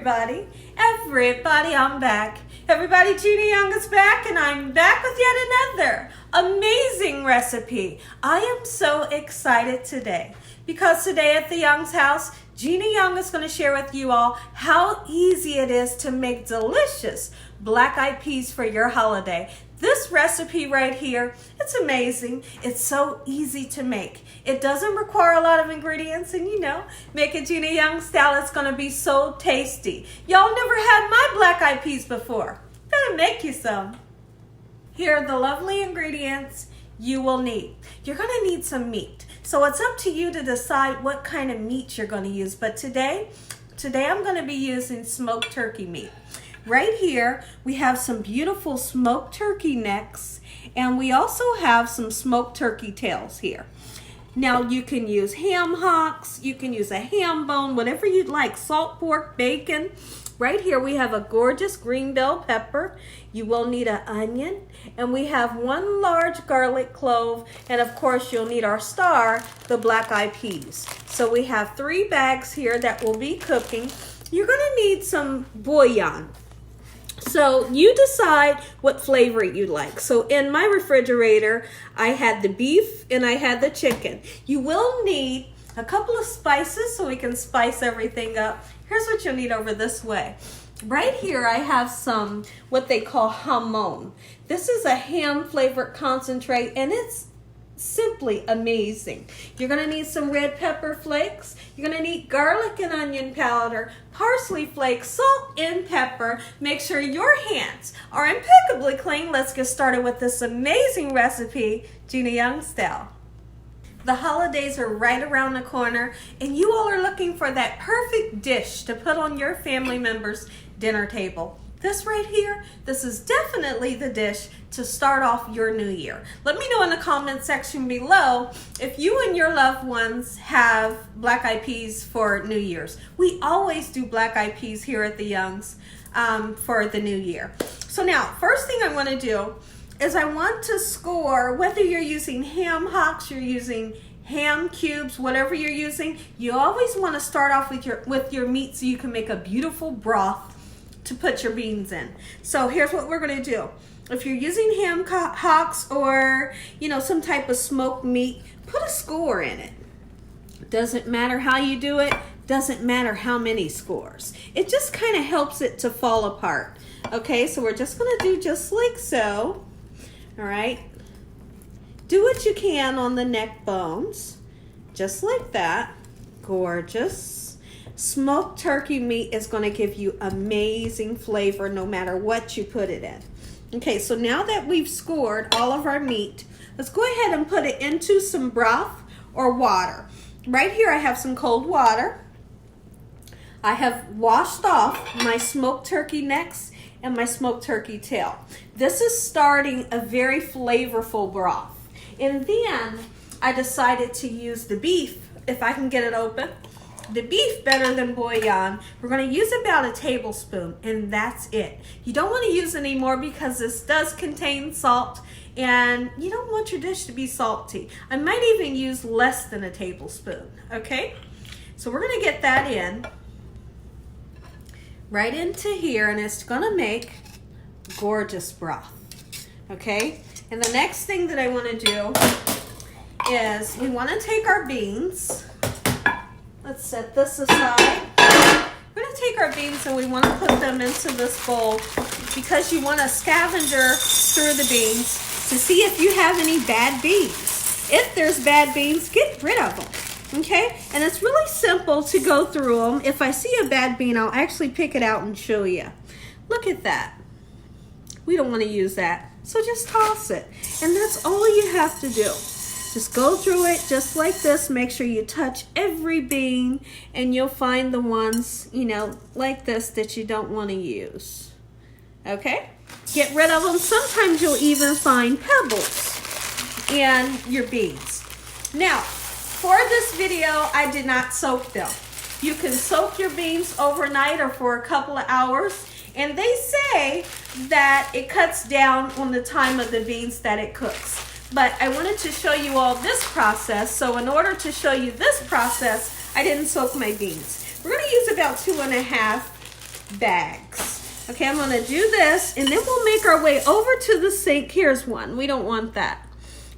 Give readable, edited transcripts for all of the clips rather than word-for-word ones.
Everybody, I'm back. Everybody, Gina Young is back, and I'm back with yet another amazing recipe. I am so excited today because today at the Young's house, Gina Young is going to share with you all how easy it is to make delicious black-eyed peas for your holiday. This recipe right here, it's amazing. It's so easy to make. It doesn't require a lot of ingredients, and make it Gina Young style. It's gonna be so tasty. Y'all never had my black-eyed peas before. Better make you some. Here are the lovely ingredients you will need. You're gonna need some meat. So it's up to you to decide what kind of meat you're gonna use. But today I'm gonna be using smoked turkey meat. Right here, we have some beautiful smoked turkey necks, and we also have some smoked turkey tails here. Now, you can use ham hocks, you can use a ham bone, whatever you'd like, salt pork, bacon. Right here, we have a gorgeous green bell pepper. You will need an onion, and we have 1 large garlic clove, and of course, you'll need our star, the black-eyed peas. So we have 3 bags here that will be cooking. You're gonna need some bouillon. So you decide what flavor you like. So in my refrigerator, I had the beef and I had the chicken. You will need a couple of spices so we can spice everything up. Here's what you'll need over this way. Right here, I have some what they call jamon. This is a ham flavored concentrate, and it's simply amazing. You're gonna need some red pepper flakes. You're gonna need garlic and onion powder, parsley flakes, salt and pepper. Make sure your hands are impeccably clean. Let's get started with this amazing recipe, Gina Young style. The holidays are right around the corner, and you all are looking for that perfect dish to put on your family members' dinner table. This right here, this is definitely the dish to start off your new year. Let me know in the comment section below if you and your loved ones have black-eyed peas for New Year's. We always do black-eyed peas here at the Youngs for the new year. So now, first thing I want to do is I want to score, whether you're using ham hocks, you're using ham cubes, whatever you're using, you always want to start off with your meat so you can make a beautiful broth to put your beans in. So here's what we're going to do. If you're using ham hocks or some type of smoked meat, put a score in it. Doesn't matter how you do it, doesn't matter how many scores. It just kind of helps it to fall apart. Okay, so we're just going to do just like so. All right, do what you can on the neck bones, just like that. Gorgeous. Smoked turkey meat is going to give you amazing flavor no matter what you put it in. Okay, so now that we've scored all of our meat, let's go ahead and put it into some broth or water. Right here I have some cold water. I have washed off my smoked turkey necks and my smoked turkey tail. This is starting a very flavorful broth. And then I decided to use the beef, if I can get it open. The beef better than bouillon. We're going to use about a tablespoon, and that's it. You don't want to use any more because this does contain salt, and you don't want your dish to be salty. I might even use less than a tablespoon, okay? So we're going to get that in right into here, and it's going to make gorgeous broth, okay? And the next thing that I want to do is we want to take our beans. Let's set this aside. We're going to take our beans and we want to put them into this bowl because you want to scavenger through the beans to see if you have any bad beans. If there's bad beans, get rid of them, okay? And it's really simple to go through them. If I see a bad bean, I'll actually pick it out and show you. Look at that. We don't want to use that, so just toss it. And that's all you have to do. Just go through it just like this. Make sure you touch every bean, and you'll find the ones, like this that you don't want to use. Okay? Get rid of them. Sometimes you'll even find pebbles in your beans. Now, for this video, I did not soak them. You can soak your beans overnight or for a couple of hours, and they say that it cuts down on the time of the beans that it cooks. But I wanted to show you all this process. So in order to show you this process, I didn't soak my beans. We're going to use about 2.5 bags. Okay, I'm gonna do this, and then we'll make our way over to the sink. Here's one. We don't want that.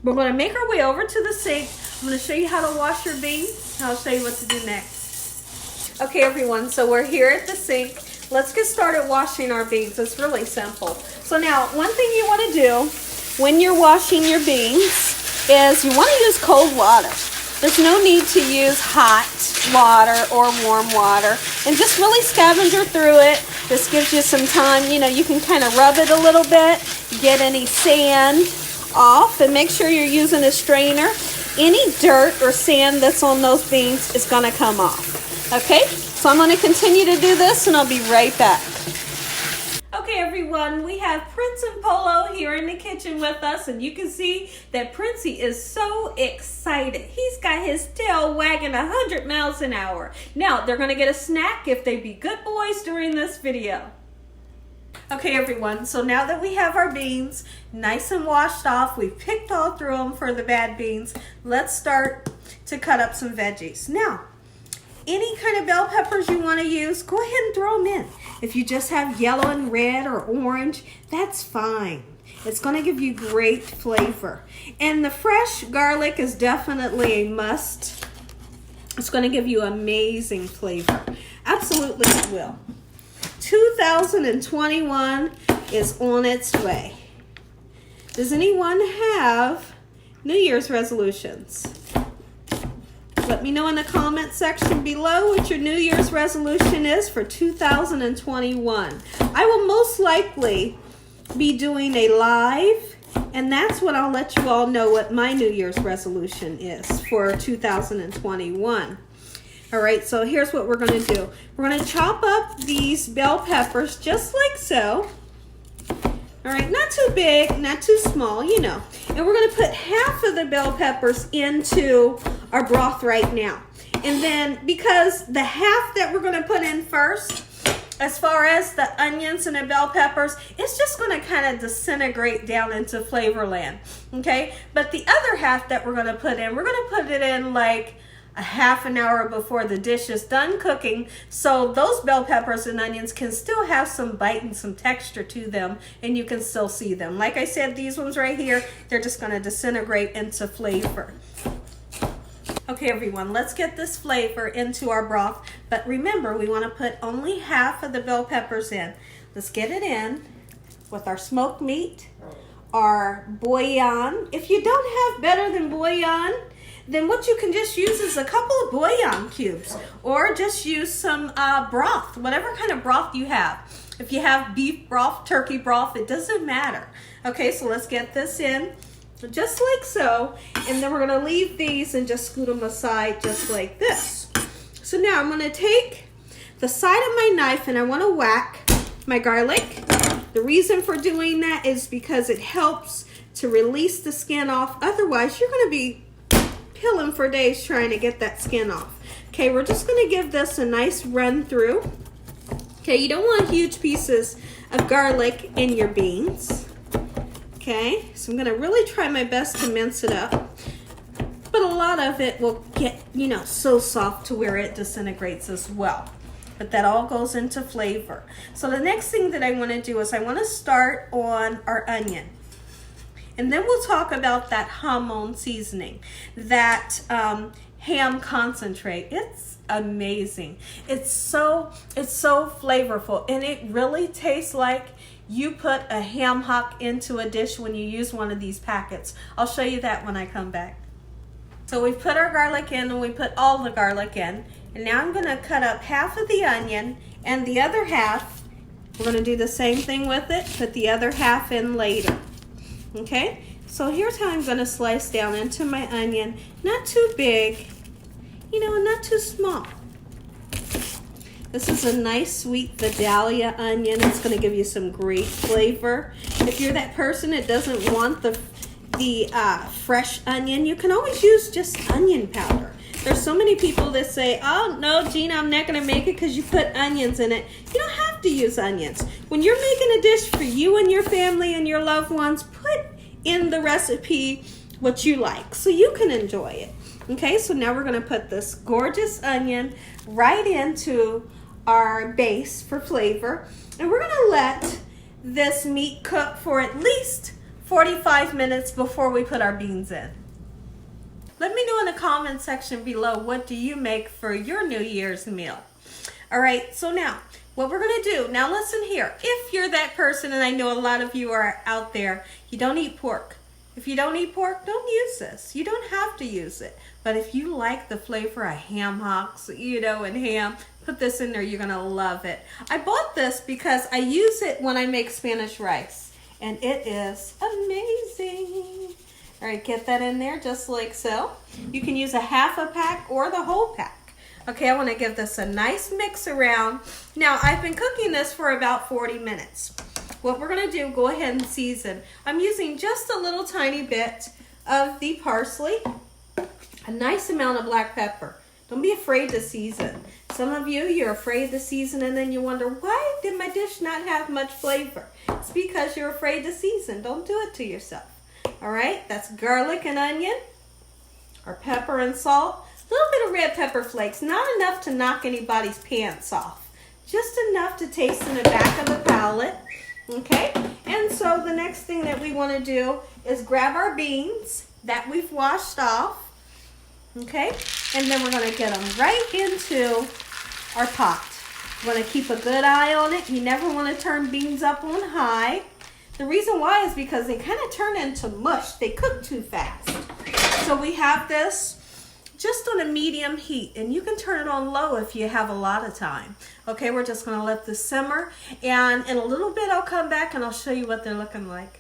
We're gonna make our way over to the sink. I'm gonna show you how to wash your beans, and I'll show you what to do next. Okay, everyone, so we're here at the sink. Let's get started washing our beans. It's really simple. So now, one thing you wanna do when you're washing your beans is you wanna use cold water. There's no need to use hot water or warm water, and just really scavenger through it. This gives you some time, you know, you can kind of rub it a little bit, get any sand off, and make sure you're using a strainer. Any dirt or sand that's on those beans is gonna come off. Okay, so I'm gonna continue to do this, and I'll be right back. Okay, everyone, we have Prince and Polo here in the kitchen with us, and you can see that Princey is so excited. He's got his tail wagging 100 miles an hour. Now, they're going to get a snack if they be good boys during this video. Okay, everyone, so now that we have our beans nice and washed off, we've picked all through them for the bad beans, let's start to cut up some veggies. Now, any kind of bell peppers you want to use, go ahead and throw them in. If you just have yellow and red or orange, that's fine. It's going to give you great flavor. And the fresh garlic is definitely a must. It's going to give you amazing flavor. Absolutely it will. 2021 is on its way. Does anyone have New Year's resolutions? Let me know in the comment section below what your New Year's resolution is for 2021. I will most likely be doing a live, and that's when I'll let you all know what my New Year's resolution is for 2021. All right, so here's what we're going to do. We're going to chop up these bell peppers just like so. All right, not too big, not too small, you know. And we're going to put half of the bell peppers into our broth right now. And then because the half that we're going to put in first, as far as the onions and the bell peppers, it's just going to kind of disintegrate down into Flavorland, okay? But the other half that we're going to put in, we're going to put it in like a half an hour before the dish is done cooking, so those bell peppers and onions can still have some bite and some texture to them, and you can still see them. Like I said, these ones right here, they're just going to disintegrate into flavor. Okay, everyone, let's get this flavor into our broth, but remember, we want to put only half of the bell peppers in. Let's get it in with our smoked meat, our bouillon. If you don't have better than bouillon, then what you can just use is a couple of bouillon cubes, or just use some broth, whatever kind of broth you have. If you have beef broth, turkey broth, it doesn't matter. Okay, so let's get this in just like so, and then we're going to leave these and just scoot them aside just like this. So now I'm going to take the side of my knife and I want to whack my garlic. The reason for doing that is because it helps to release the skin off. Otherwise, you're going to be peeling for days trying to get that skin off. Okay, we're just going to give this a nice run through. Okay, you don't want huge pieces of garlic in your beans. Okay, so I'm going to really try my best to mince it up. But a lot of it will get, you know, so soft to where it disintegrates as well. But that all goes into flavor. So the next thing that I want to do is I want to start on our onion. And then we'll talk about that hamon seasoning, that ham concentrate. It's amazing. It's so flavorful, and it really tastes like you put a ham hock into a dish when you use one of these packets. I'll show you that when I come back. So we've put our garlic in, and we put all the garlic in. And now I'm going to cut up half of the onion, and the other half, we're going to do the same thing with it, put the other half in later. Okay, so here's how I'm going to slice down into my onion. Not too big, you know, and not too small. This is a nice sweet Vidalia onion. It's going to give you some great flavor. If you're that person that doesn't want the fresh onion, you can always use just onion powder. There's so many people that say, oh, no, Gina, I'm not going to make it because you put onions in it. You don't have to use onions. When you're making a dish for you and your family and your loved ones, put in the recipe what you like so you can enjoy it. Okay, so now we're going to put this gorgeous onion right into our base for flavor. And we're gonna let this meat cook for at least 45 minutes before we put our beans in. Let me know in the comment section below, what do you make for your New Year's meal? All right, so now what we're gonna do, now listen here. If you're that person, and I know a lot of you are out there, you don't eat pork. If you don't eat pork, don't use this. You don't have to use it. But if you like the flavor of ham hocks, you know, and ham, put this in there, you're gonna love it. I bought this because I use it when I make Spanish rice, and it is amazing. All right, get that in there just like so. You can use a half a pack or the whole pack. Okay, I wanna give this a nice mix around. Now, I've been cooking this for about 40 minutes. What we're gonna do, go ahead and season. I'm using just a little tiny bit of the parsley, a nice amount of black pepper. Don't be afraid to season. Some of you, you're afraid to season and then you wonder, why did my dish not have much flavor? It's because you're afraid to season. Don't do it to yourself. All right, that's garlic and onion, or pepper and salt. A little bit of red pepper flakes, not enough to knock anybody's pants off. Just enough to taste in the back of the palate. Okay, and so the next thing that we want to do is grab our beans that we've washed off. Okay, and then we're going to get them right into our pot. You want to keep a good eye on it. You never want to turn beans up on high. The reason why is because they kind of turn into mush. They cook too fast. So we have this just on a medium heat, and you can turn it on low if you have a lot of time. Okay, we're just going to let this simmer, and in a little bit I'll come back and I'll show you what they're looking like.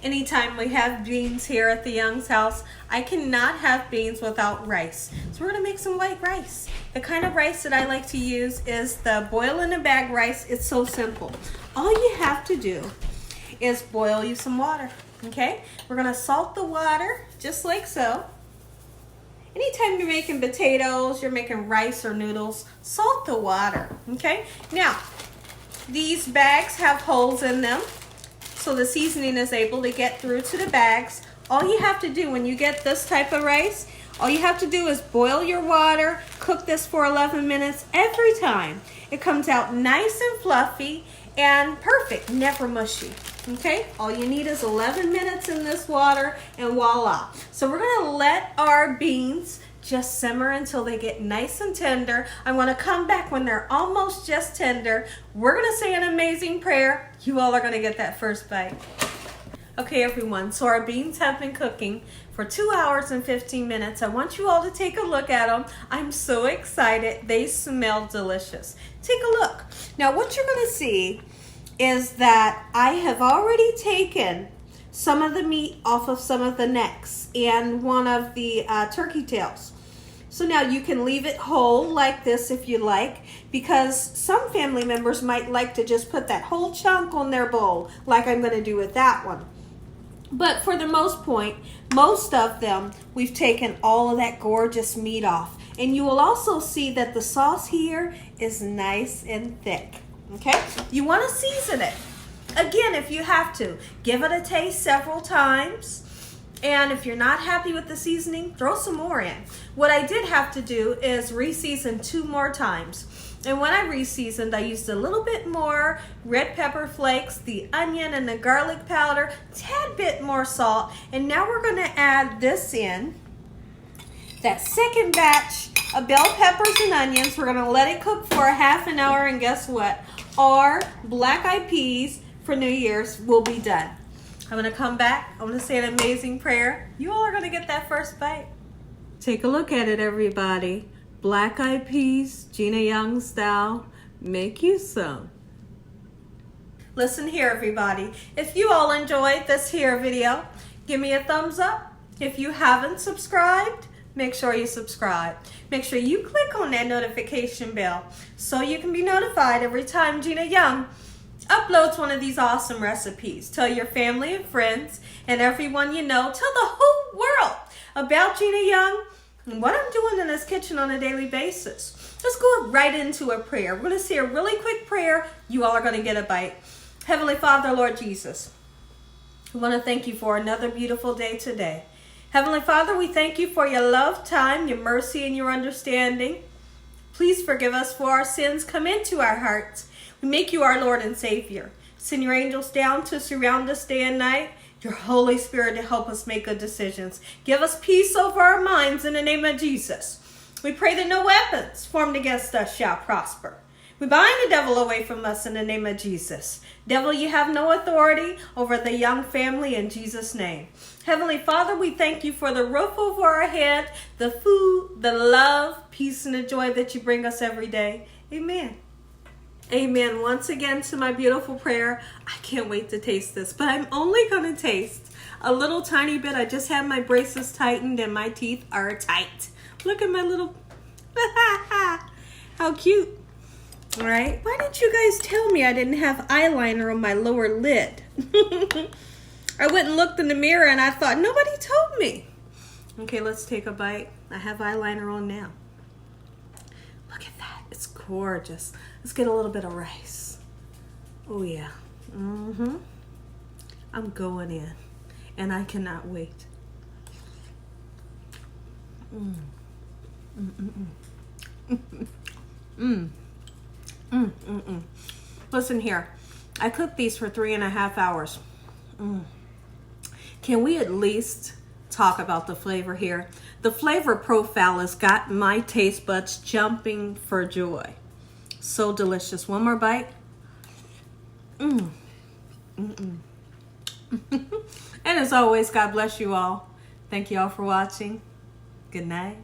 Anytime we have beans here at the Young's house, I cannot have beans without rice. So we're going to make some white rice. The kind of rice that I like to use is the boil in a bag rice. It's so simple. All you have to do is boil you some water. Okay, we're going to salt the water just like so. Anytime you're making potatoes, you're making rice or noodles, salt the water, okay? Now, these bags have holes in them, so the seasoning is able to get through to the bags. All you have to do when you get this type of rice, all you have to do is boil your water, cook this for 11 minutes every time. It comes out nice and fluffy and perfect, never mushy. Okay, all you need is 11 minutes in this water and voila. So we're gonna let our beans just simmer until they get nice and tender. I wanna come back when they're almost just tender. We're gonna say an amazing prayer. You all are gonna get that first bite. Okay everyone, so our beans have been cooking for 2 hours and 15 minutes. I want you all to take a look at them. I'm so excited. They smell delicious. Take a look. Now what you're gonna see is that I have already taken some of the meat off of some of the necks and one of the turkey tails. So now you can leave it whole like this if you like, because some family members might like to just put that whole chunk on their bowl like I'm going to do with that one. But for the most of them, we've taken all of that gorgeous meat off. And you will also see that the sauce here is nice and thick. Okay, you want to season it. Again, if you have to, give it a taste several times. And if you're not happy with the seasoning, throw some more in. What I did have to do is re-season 2 more times. And when I re-seasoned, I used a little bit more red pepper flakes, the onion and the garlic powder, tad bit more salt. And now we're going to add this in, that second batch of bell peppers and onions. We're going to let it cook for a half an hour, and guess what? Our black-eyed peas for New Year's will be done. I'm going to come back. I'm going to say an amazing prayer. You all are going to get that first bite. Take a look at it, everybody. Black-eyed peas, Gina Young style. Make you some. Listen here, everybody. If you all enjoyed this here video, give me a thumbs up. If you haven't subscribed, make sure you subscribe. Make sure you click on that notification bell so you can be notified every time Gina Young uploads one of these awesome recipes. Tell your family and friends and everyone you know. Tell the whole world about Gina Young and what I'm doing in this kitchen on a daily basis. Let's go right into a prayer. We're going to say a really quick prayer. You all are going to get a bite. Heavenly Father, Lord Jesus, we want to thank you for another beautiful day today. Heavenly Father, we thank you for your love, time, your mercy, and your understanding. Please forgive us for our sins. Come into our hearts. We make you our Lord and Savior. Send your angels down to surround us day and night. Your Holy Spirit to help us make good decisions. Give us peace over our minds in the name of Jesus. We pray that no weapons formed against us shall prosper. We bind the devil away from us in the name of Jesus. Devil, you have no authority over the Young family in Jesus' name. Heavenly Father, we thank you for the roof over our head, the food, the love, peace, and the joy that you bring us every day. Amen. Amen. Once again to my beautiful prayer. I can't wait to taste this, but I'm only going to taste a little tiny bit. I just had my braces tightened and my teeth are tight. Look at my little, how cute. All right. Why didn't you guys tell me I didn't have eyeliner on my lower lid? I went and looked in the mirror and I thought, nobody told me. Okay, let's take a bite. I have eyeliner on now. Look at that. It's gorgeous. Let's get a little bit of rice. Oh, yeah. I'm going in. And I cannot wait. Listen here. I cooked these for 3.5 hours. Can we at least talk about the flavor here? The flavor profile has got my taste buds jumping for joy. So delicious. One more bite. And as always, God bless you all. Thank you all for watching. Good night.